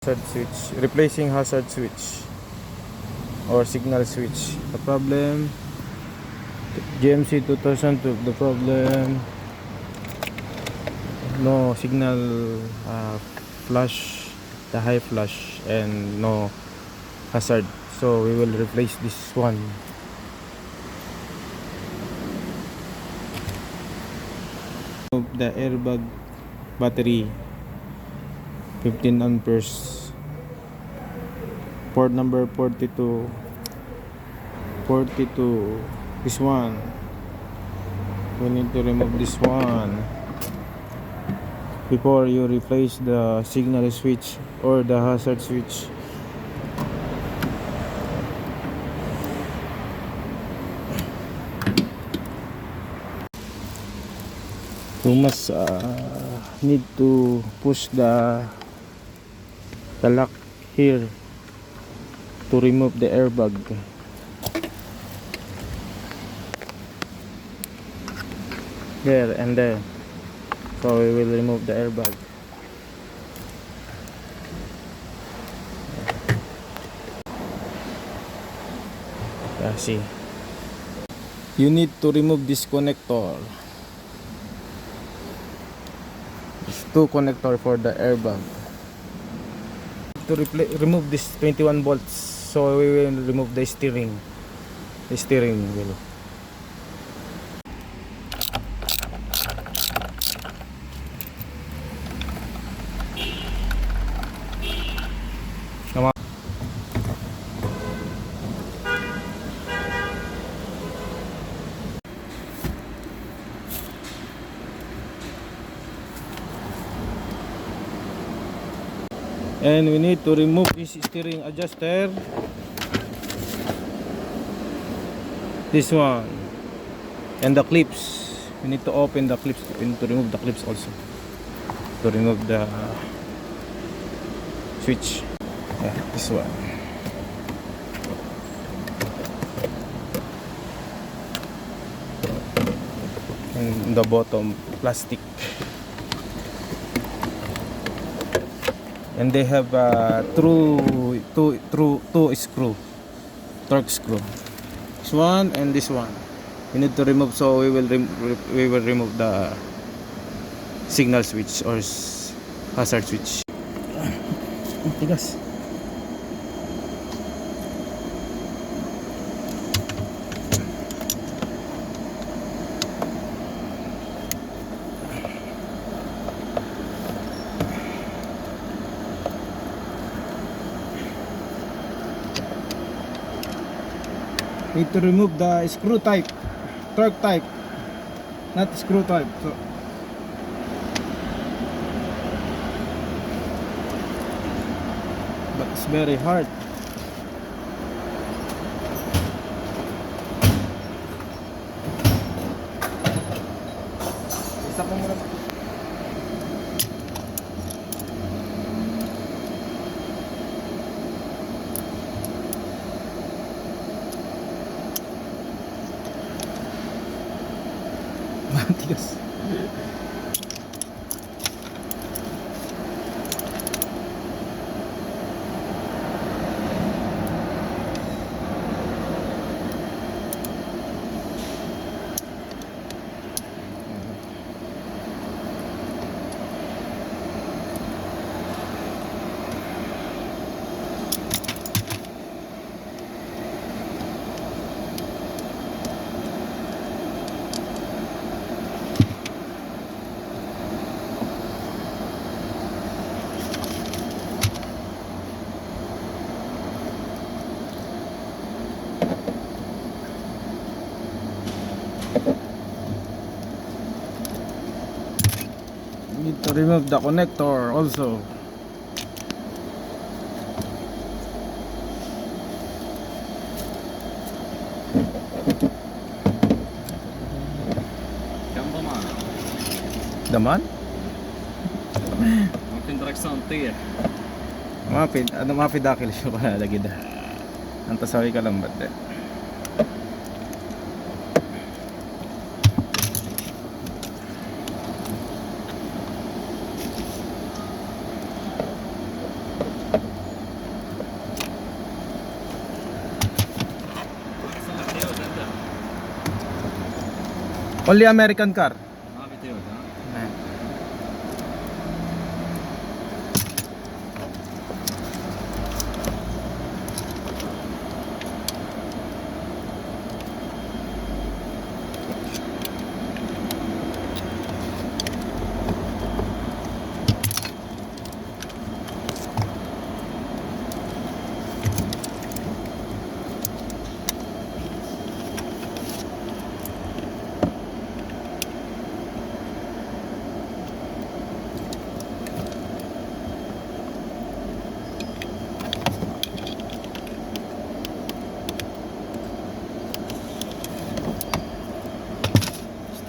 Hazard switch, replacing hazard switch or signal switch. The problem, GMC 2002. The problem, no signal flash, the high flash, and no hazard. So we will replace this one. The airbag battery, 15 amperes, port number 42, this one. We need to remove this one before you replace the signal switch or the hazard switch. You must need to push the lock here to remove the airbag. There and there. So we will remove the airbag. See, you need to remove this connector. It's two connector for the airbag. To remove this 21 volts, so we will remove the steering wheel. Come on. And we need to remove this steering adjuster, this one, and the clips. We need to open the clips. We need to remove the clips also to remove the switch. Yeah, this one. And the bottom plastic. And they have two screw, torque screw. This one and this one. We need to remove, so we will remove the signal switch or hazard switch. Tigas. Need to remove the screw type, torque type, not screw type. So but it's very hard. Isa ko muna. Matigas. Need to remove the connector also. Daman? Interessante. Mapid dakil siya pa lagi da. Antasawi ka lang ba't eh. Only American car.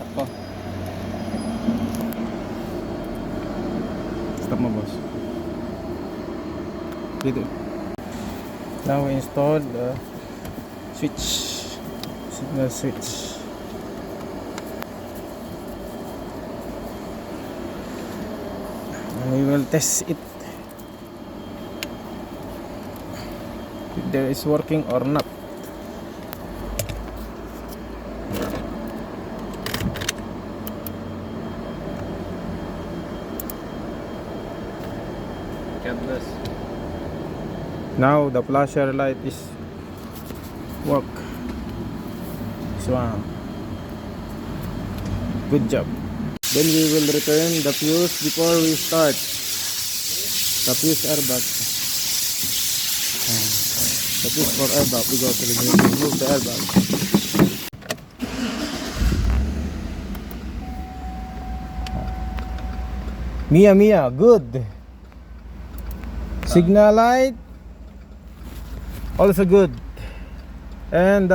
Stop po. Stop mo, boss. Dito. Now we installed the switch, signal switch. And we will test it if there is working or not. Now the flasher light is work. So good job. Then we will return the fuse before we start. The fuse airbag. The fuse for airbag. We go to remove the airbag. Mia, good. Signal light also good. And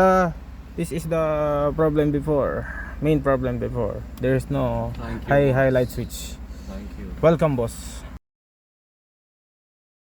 this is the problem before, main problem before. There is no high light switch. Thank you. Welcome, boss.